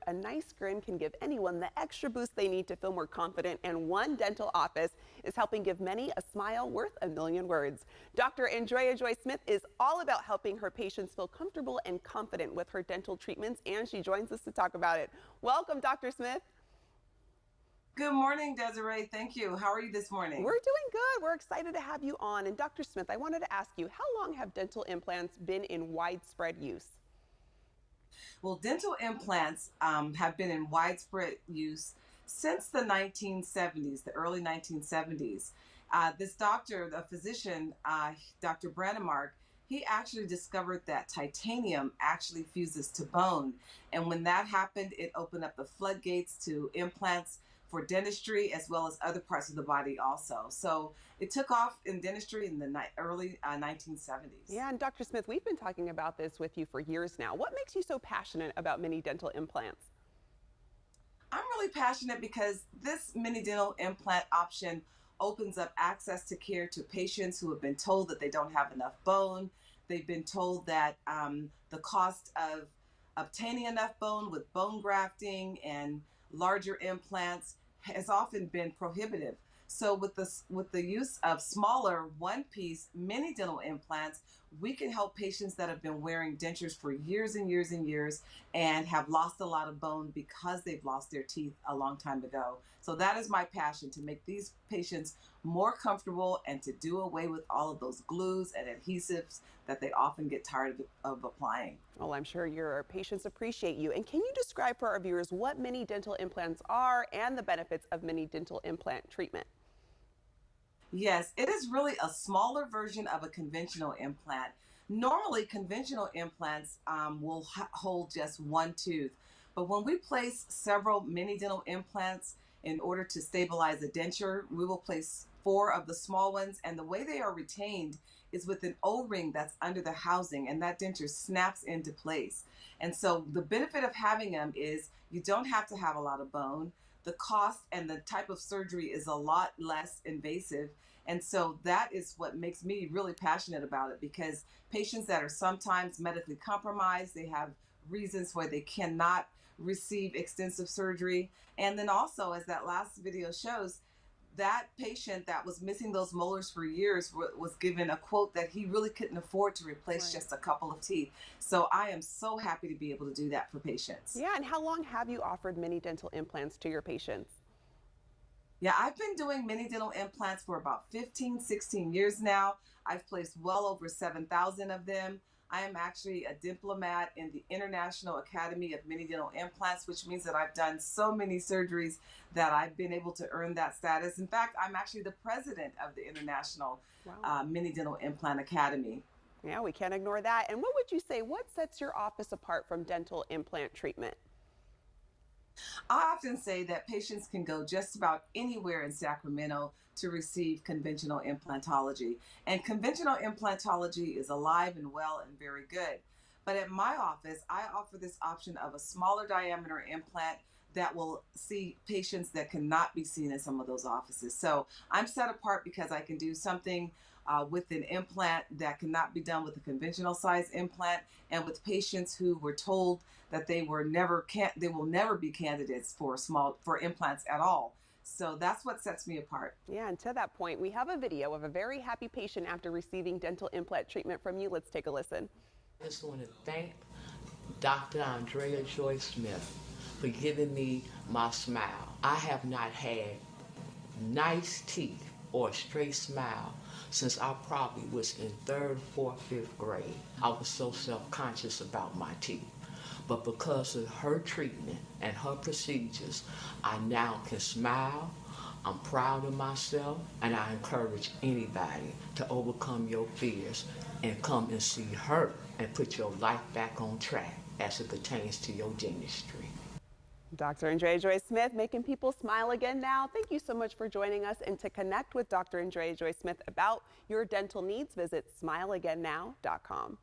a nice grin can give anyone the extra boost they need to feel more confident, and one dental office is helping give many a smile worth a million words. Dr. Andrea Joy Smith is all about helping her patients feel comfortable and confident with her dental treatments, and she joins us to talk about it. Welcome, Dr. Smith. Good morning, Desiree. Thank you. How are you this morning? We're doing good. We're excited to have you on. And Dr. Smith, I wanted to ask you, how long have dental implants been in widespread use? Well, dental implants have been in widespread use since the 1970s, the early 1970s. This doctor, the physician, Dr. Brandemark, he actually discovered that titanium actually fuses to bone. And when that happened, it opened up the floodgates to implants for dentistry as well as other parts of the body also. So it took off in dentistry in the early 1970s. Yeah, and Dr. Smith, we've been talking about this with you for years now. What makes you so passionate about mini dental implants? I'm really passionate because this mini dental implant option opens up access to care to patients who have been told that they don't have enough bone. They've been told that the cost of obtaining enough bone with bone grafting and larger implants has often been prohibitive. So with the use of smaller one-piece mini dental implants, we can help patients that have been wearing dentures for years and years and years and have lost a lot of bone because they've lost their teeth a long time ago. So that is my passion, to make these patients more comfortable and to do away with all of those glues and adhesives that they often get tired of applying. Well, I'm sure your patients appreciate you. And can you describe for our viewers what mini dental implants are and the benefits of mini dental implant treatment? Yes, it is really a smaller version of a conventional implant. Normally, conventional implants will hold just one tooth, but when we place several mini dental implants in order to stabilize a denture, we will place 4 of the small ones, and the way they are retained is with an O-ring that's under the housing, and that denture snaps into place. And so the benefit of having them is you don't have to have a lot of bone. The cost and the type of surgery is a lot less invasive. And so that is what makes me really passionate about it, because patients that are sometimes medically compromised, they have reasons why they cannot receive extensive surgery. And then also, as that last video shows, that patient that was missing those molars for years was given a quote that he really couldn't afford to replace just a couple of teeth. So I am so happy to be able to do that for patients. Yeah, and how long have you offered mini dental implants to your patients? Yeah, I've been doing mini dental implants for about 15, 16 years now. I've placed well over 7,000 of them. I am actually a diplomat in the International Academy of Mini Dental Implants, which means that I've done so many surgeries that I've been able to earn that status. In fact, I'm actually the president of the International Mini Dental Implant Academy. Yeah, we can't ignore that. And what would you say, what sets your office apart from dental implant treatment? I often say that patients can go just about anywhere in Sacramento to receive conventional implantology. And conventional implantology is alive and well and very good. But at my office, I offer this option of a smaller diameter implant that will see patients that cannot be seen in some of those offices. So I'm set apart because I can do something with an implant that cannot be done with a conventional size implant, and with patients who were told that they will never be candidates for implants at all. So that's what sets me apart. Yeah, and to that point, we have a video of a very happy patient after receiving dental implant treatment from you. Let's take a listen. I just want to thank Dr. Andrea Joy Smith for giving me my smile. I have not had nice teeth or a straight smile since I probably was in 3rd, 4th, 5th grade. I was so self-conscious about my teeth. But because of her treatment and her procedures, I now can smile. I'm proud of myself, and I encourage anybody to overcome your fears and come and see her and put your life back on track as it pertains to your dentistry. Dr. Andrea Joy Smith, making people smile again now. Thank you so much for joining us. And to connect with Dr. Andrea Joy Smith about your dental needs, visit smileagainnow.com.